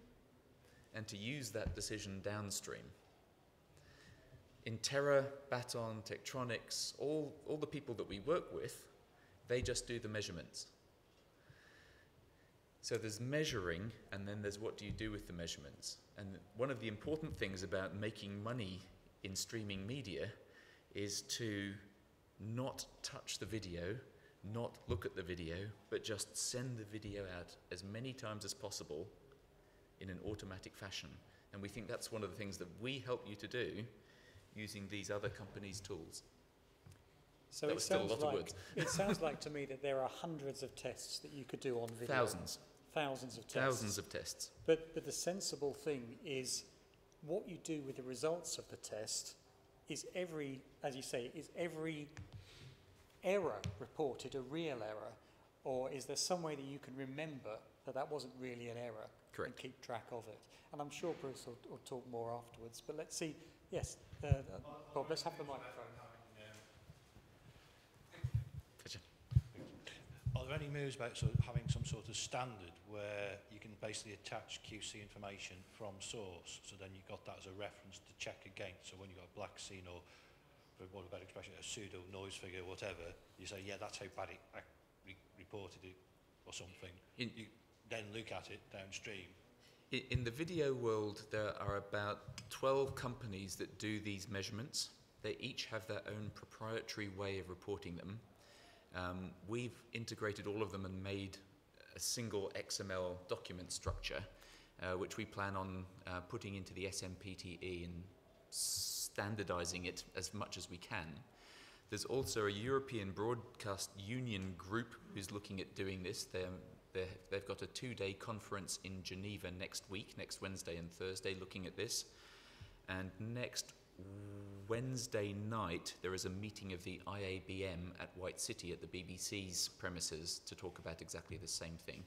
and to use that decision downstream. In Terra, Baton, Tektronix, all the people that we work with, they just do the measurements. So there's measuring, and then there's what do you do with the measurements. And one of the important things about making money in streaming media is to not touch the video, not look at the video, but just send the video out as many times as possible in an automatic fashion. And we think that's one of the things that we help you to do using these other companies' tools. So that it was still a sounds lot like of words. it sounds like to me that there are hundreds of tests that you could do on video. Thousands. Thousands of tests. Thousands of tests. But the sensible thing is what you do with the results of the test is as you say, is every error reported a real error, or is there some way that you can remember that wasn't really an error? Correct. And keep track of it. And I'm sure Bruce will talk more afterwards. But let's see. Yes, Bob, let's have the microphone. Are there any moves about having some sort of standard where you can basically attach QC information from source, so then you've got that as a reference to check against? So when you've got a black scene, or for what about expression, a pseudo noise figure, whatever, you say, yeah, that's how bad it reported it, or something. then look at it downstream. In the video world, there are about 12 companies that do these measurements. They each have their own proprietary way of reporting them. We've integrated all of them and made a single XML document structure, which we plan on putting into the SMPTE and standardizing it as much as we can. There's also a European Broadcast Union group who's looking at doing this. They've got a 2-day conference in Geneva next week, next Wednesday and Thursday, looking at this. And next Wednesday night, there is a meeting of the IABM at White City at the BBC's premises to talk about exactly the same thing.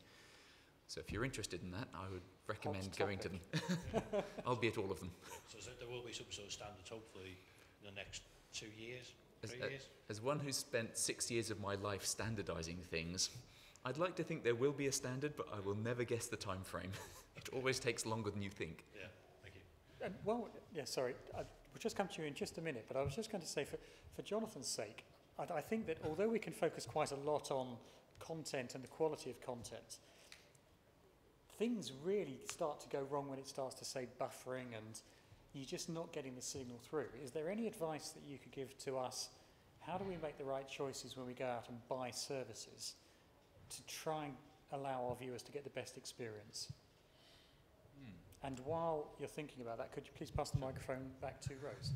So if you're interested in that, I would recommend going to them. I'll be at all of them. So there will be some sort of standards, hopefully, in the next 2 years, 3 years? As one who's spent 6 years of my life standardizing things, I'd like to think there will be a standard, but I will never guess the time frame. It always takes longer than you think. Yeah, thank you. Well, yeah, sorry, we'll just come to you in just a minute, but I was just going to say, for Jonathan's sake, I think that although we can focus quite a lot on content and the quality of content, things really start to go wrong when it starts to say buffering and you're just not getting the signal through. Is there any advice that you could give to us? How do we make the right choices when we go out and buy services to try and allow our viewers to get the best experience? And while you're thinking about that, could you please pass the microphone back to Rose?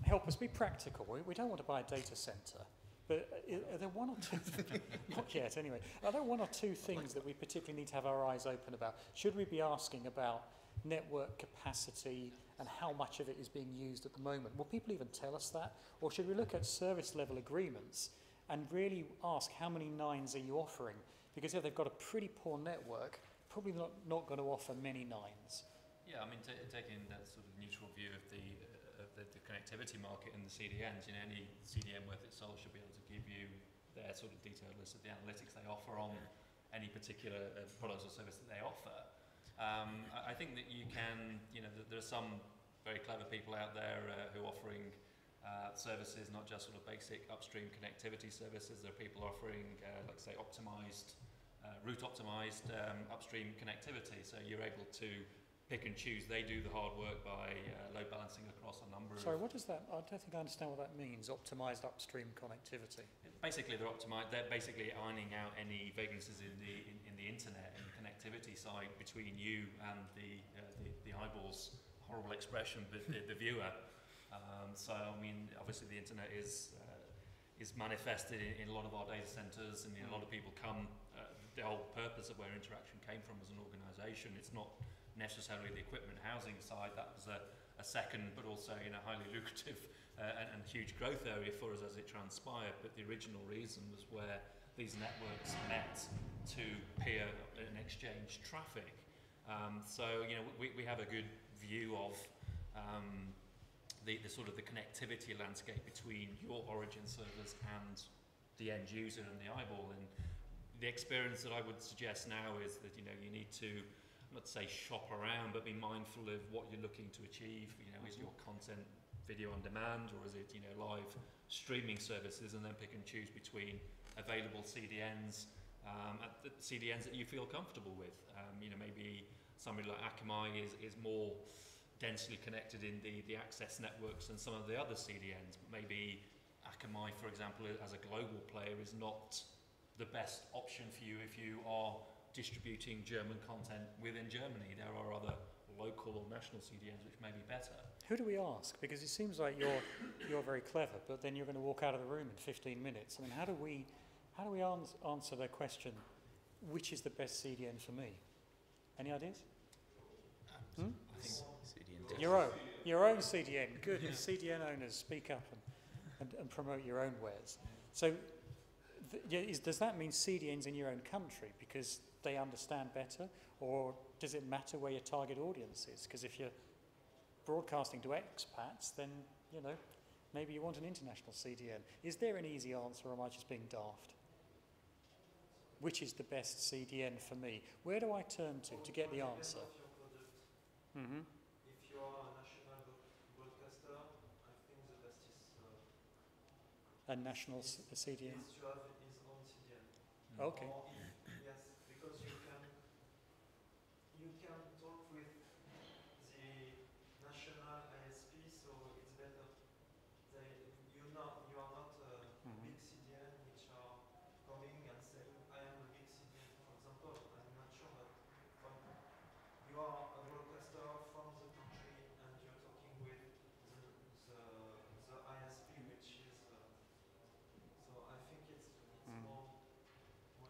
Help us be practical. We don't want to buy a data center, but are there one or two, not yet anyway, are there one or two things that we particularly need to have our eyes open about? Should we be asking about network capacity and how much of it is being used at the moment? Will people even tell us that? Or should we look at service level agreements and really ask how many nines are you offering? Because if they've got a pretty poor network, probably not going to offer many nines. Yeah, I mean, taking that sort of neutral view of the connectivity market and the CDNs, any CDN worth its salt should be able to give you their sort of detailed list of the analytics they offer on any particular products or service that they offer. I think that you can, there are some very clever people out there who are offering services, not just sort of basic upstream connectivity services. There are people offering, like say, optimized, route optimized upstream connectivity. So you're able to pick and choose. They do the hard work by load balancing across a number of... Sorry, what does that... I don't think I understand what that means, optimised upstream connectivity. Basically, they're basically ironing out any vacancies in the internet and the connectivity side between you and the eyeballs, horrible expression, but the viewer. So, I mean, obviously the internet is manifested in a lot of our data centres, and a lot of people come... the whole purpose of where Interaction came from as an organisation, it's not necessarily the equipment housing side. That was a second, but also highly lucrative and huge growth area for us as it transpired. But the original reason was where these networks met to peer and exchange traffic. So we have a good view of the sort of the connectivity landscape between your origin servers and the end user and the eyeball. And the experience that I would suggest now is that you need to, not to say shop around, but be mindful of what you're looking to achieve. Is your content video on demand, or is it live streaming services, and then pick and choose between available CDNs, the CDNs that you feel comfortable with. Maybe somebody like Akamai is more densely connected in the access networks than some of the other CDNs. Maybe Akamai, for example, as a global player, is not the best option for you if you are distributing German content within Germany. There are other local or national CDNs which may be better. Who do we ask? Because it seems like you're very clever, but then you're going to walk out of the room in 15 minutes. I mean, how do we answer the question, which is the best CDN for me? Any ideas? I think CDN your own CDN. Good. CDN owners, speak up and promote your own wares. So does that mean CDNs in your own country because they understand better, or does it matter where your target audience is? Because if you're broadcasting to expats, then maybe you want an international CDN. Is there an easy answer, or am I just being daft? Which is the best CDN for me? Where do I turn to get the answer? Mm-hmm. If you are a national broadcaster, I think the best is a national CDN. is to have his own CDN. Okay. Yes, because you can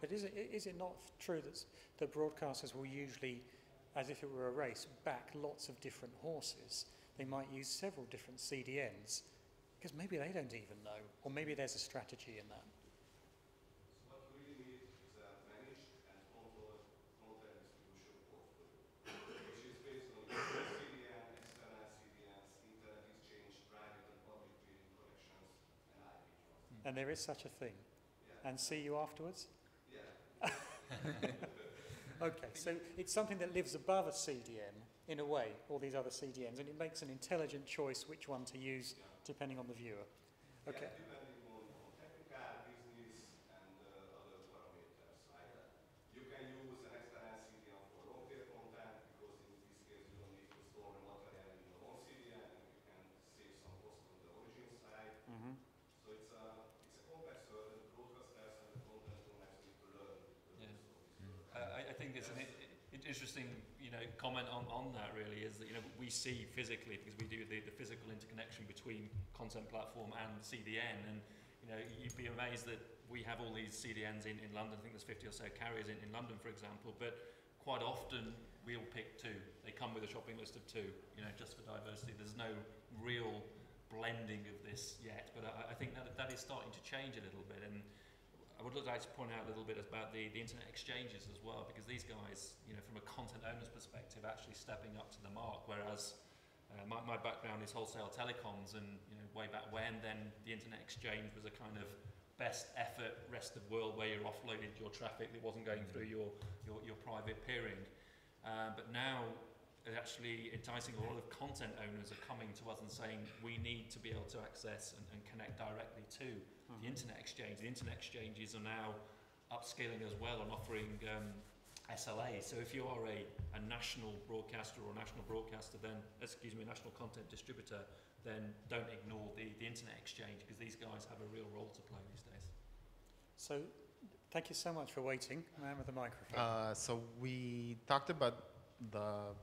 But is it not true that broadcasters will usually, as if it were a race, back lots of different horses? They might use several different CDNs, because maybe they don't even know, or maybe there's a strategy in that. So what we really need is a managed and controlled content distribution portfolio, which is based on CDN, external CDNs, internet exchange, private and public peering connections, and IP trust. And there is such a thing. Yeah. And see you afterwards? Yeah. Okay, so it's something that lives above a CDN, in a way, all these other CDNs, and it makes an intelligent choice which one to use depending on the viewer. Okay. Yeah, depending on technical, business, and other parameters. You can use an external CDN for long tail content, because in this case you don't need to store the material in your own CDN, and you can save some cost on the origin side. Mm-hmm. So it's a complex the broadcasters and the content owners need to learn. I think it's an interesting, comment on that really is that, we see physically, because we do the physical interconnection between content platform and CDN, and, you'd be amazed that we have all these CDNs in London. I think there's 50 or so carriers in London, for example, but quite often we'll pick two. They come with a shopping list of two, just for diversity. There's no real blending of this yet, but I think that is starting to change a little bit. And I would like to point out a little bit about the internet exchanges as well, because these guys, from a content owner's perspective, actually stepping up to the mark, whereas my background is wholesale telecoms, and way back when, then the internet exchange was a kind of best effort rest of world where you're offloading your traffic that wasn't going through your private peering. But now, actually enticing a lot of content owners are coming to us and saying we need to be able to access and connect directly to the internet exchange. The internet exchanges are now upscaling as well and offering SLA. So if you are a national broadcaster or national broadcaster, then, national content distributor, then don't ignore the internet exchange, because these guys have a real role to play these days. So thank you so much for waiting. Man with the microphone. So we talked about the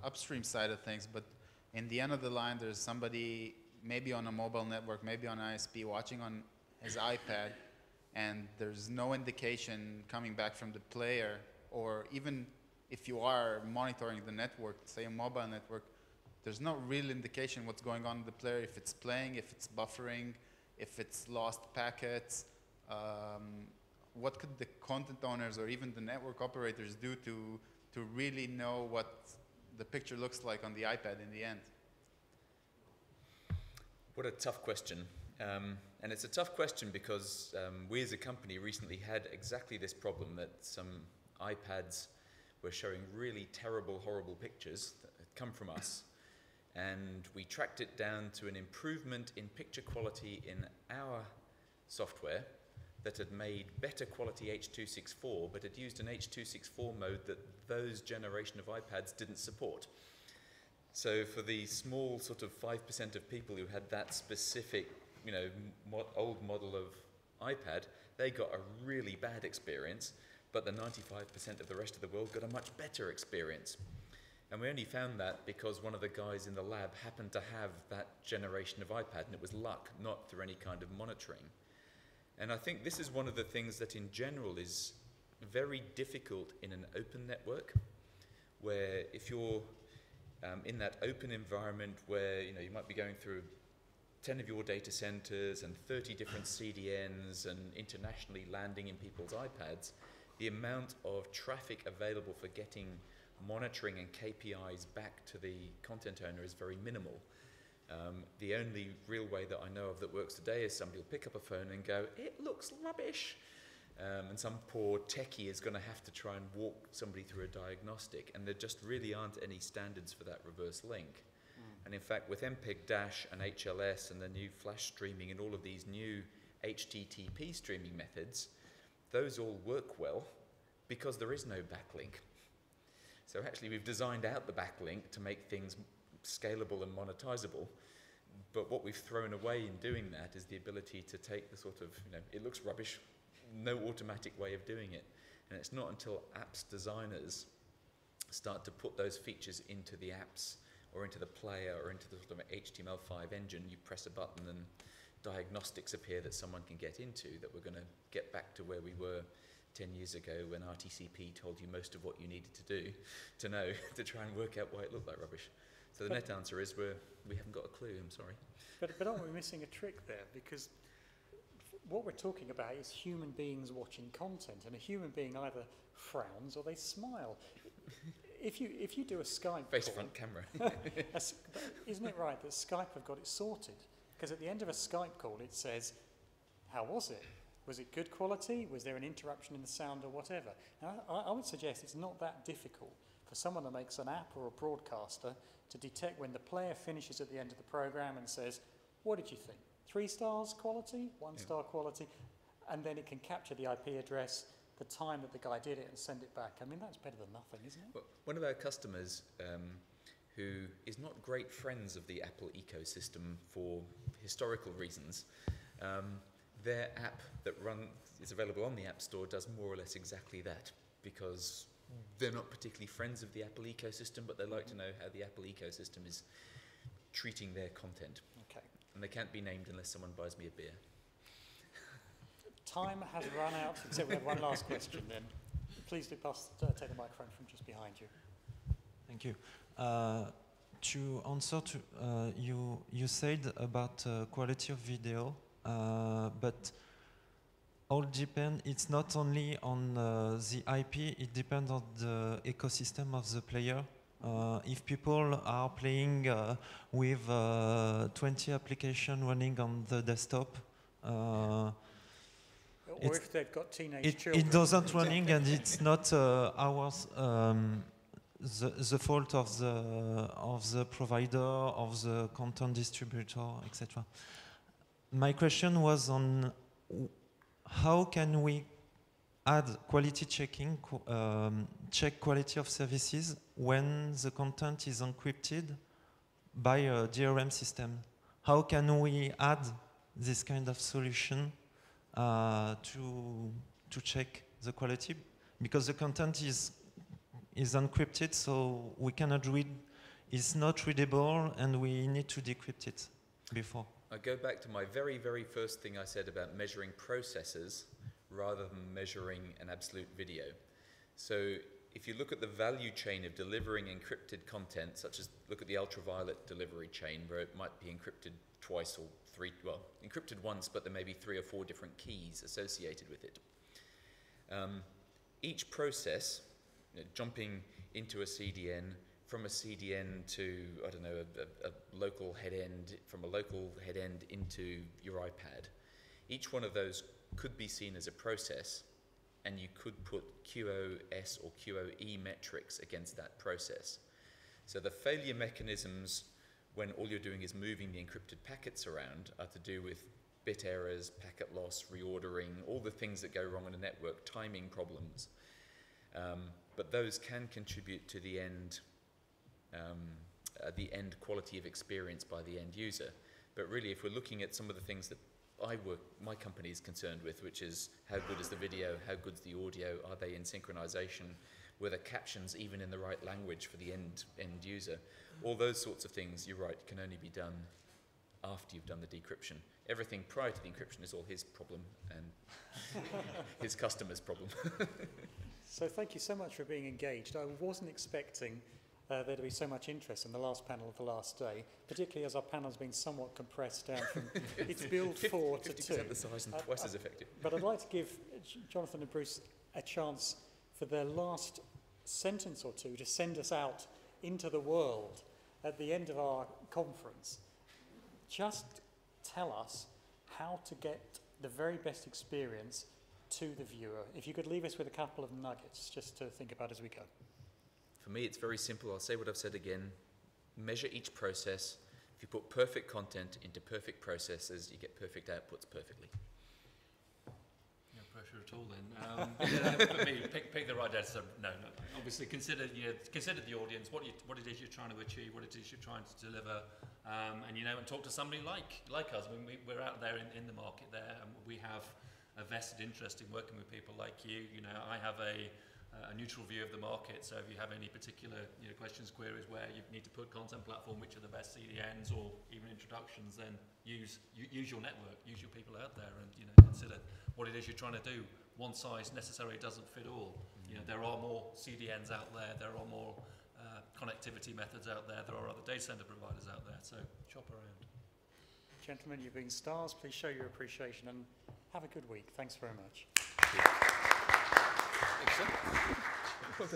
upstream side of things, but in the end of the line, there's somebody maybe on a mobile network, maybe on ISP, watching on his iPad, and there's no indication coming back from the player, or even if you are monitoring the network, say a mobile network, there's no real indication what's going on with the player, if it's playing, if it's buffering, if it's lost packets. What could the content owners or even the network operators do to really know what the picture looks like on the iPad in the end? What a tough question. And it's a tough question because we as a company recently had exactly this problem, that some iPads were showing really terrible, horrible pictures that had come from us. And we tracked it down to an improvement in picture quality in our software that had made better quality H.264, but had used an H.264 mode that those generation of iPads didn't support. So for the small sort of 5% of people who had that specific, old model of iPad, they got a really bad experience, but the 95% of the rest of the world got a much better experience. And we only found that because one of the guys in the lab happened to have that generation of iPad, and it was luck, not through any kind of monitoring. And I think this is one of the things that in general is very difficult in an open network, where if you're in that open environment where you might be going through 10 of your data centers and 30 different CDNs and internationally landing in people's iPads, the amount of traffic available for getting monitoring and KPIs back to the content owner is very minimal. The only real way that I know of that works today is somebody will pick up a phone and go, "It looks rubbish." And some poor techie is going to have to try and walk somebody through a diagnostic, and there just really aren't any standards for that reverse link. And in fact, with MPEG-Dash and HLS and the new flash streaming and all of these new HTTP streaming methods, those all work well because there is no backlink. So actually we've designed out the backlink to make things scalable and monetizable, but what we've thrown away in doing that is the ability to take the sort of, it looks rubbish, no automatic way of doing it. And it's not until apps designers start to put those features into the apps or into the player or into the sort of HTML5 engine, you press a button and diagnostics appear that someone can get into, that we're going to get back to where we were 10 years ago when RTCP told you most of what you needed to know to try and work out why it looked like rubbish. So the net answer is we haven't got a clue, I'm sorry. But aren't we missing a trick there? Because what we're talking about is human beings watching content, and a human being either frowns or they smile. If you do a Skype Face call, front camera. isn't it right that Skype have got it sorted? Because at the end of a Skype call it says, how was it? Was it good quality? Was there an interruption in the sound or whatever? And I would suggest it's not that difficult for someone that makes an app or a broadcaster to detect when the player finishes at the end of the program and says, what did you think? 3 stars quality, 1 star quality, and then it can capture the IP address, the time that the guy did it, and send it back. I mean, that's better than nothing, isn't it? Well, one of our customers who is not great friends of the Apple ecosystem for historical reasons, their app that is available on the App Store does more or less exactly that, because they're not particularly friends of the Apple ecosystem, but they like to know how the Apple ecosystem is treating their content. Okay. And they can't be named unless someone buys me a beer. Time has run out, except we have one last question then. Please do take the microphone from just behind you. Thank you. To answer to you said about quality of video, but all depend. It's not only on the IP. It depends on the ecosystem of the player. If people are playing with 20 applications running on the desktop, or if they've got teenage children. It doesn't running, and it's not ours. The fault of the provider, of the content distributor, etc. My question was on how can we add quality checking, check quality of services when the content is encrypted by a DRM system? How can we add this kind of solution to check the quality? Because the content is encrypted, so we cannot read. It's not readable, and we need to decrypt it before. I go back to my very, very first thing I said about measuring processes rather than measuring an absolute video. So if you look at the value chain of delivering encrypted content, such as look at the ultraviolet delivery chain, where it might be encrypted twice or three, well, encrypted once, but there may be 3 or 4 different keys associated with it. Each process, jumping into a CDN, from a CDN to, I don't know, a local head end, from a local head end into your iPad, each one of those could be seen as a process, and you could put QoS or QoE metrics against that process. So the failure mechanisms when all you're doing is moving the encrypted packets around are to do with bit errors, packet loss, reordering, all the things that go wrong in a network, timing problems. But those can contribute to the end quality of experience by the end user. But really, if we're looking at some of the things that my company is concerned with, which is how good is the video, how good's the audio, are they in synchronization, were the captions even in the right language for the end user, all those sorts of things, you're right, can only be done after you've done the decryption. Everything prior to the encryption is all his problem and his customer's problem. So thank you so much for being engaged. I wasn't expecting there to be so much interest in the last panel of the last day, particularly as our panel has been somewhat compressed down from its build 4 to 2. 50% the size and twice as effective. But I'd like to give Jonathan and Bruce a chance for their last sentence or two to send us out into the world at the end of our conference. Just tell us how to get the very best experience to the viewer. If you could leave us with a couple of nuggets just to think about as we go. For me, it's very simple. I'll say what I've said again. Measure each process. If you put perfect content into perfect processes, you get perfect outputs perfectly. No pressure at all then. For me, pick the right data. So, no. Obviously, consider the audience, what it is you're trying to achieve, what it is you're trying to deliver, and talk to somebody like us. I mean, we're out there in the market there, and we have a vested interest in working with people like you. I have a neutral view of the market, so if you have any particular questions, queries where you need to put content platform, which are the best CDNs or even introductions, then use your network, use your people out there, and consider what it is you're trying to do, one size necessarily doesn't fit all. You know, there are more CDNs out there, there are more connectivity methods out there, there are other data center providers out there, so shop around. Gentlemen, you've been stars. Please show your appreciation and have a good week. Thanks very much. Excellent.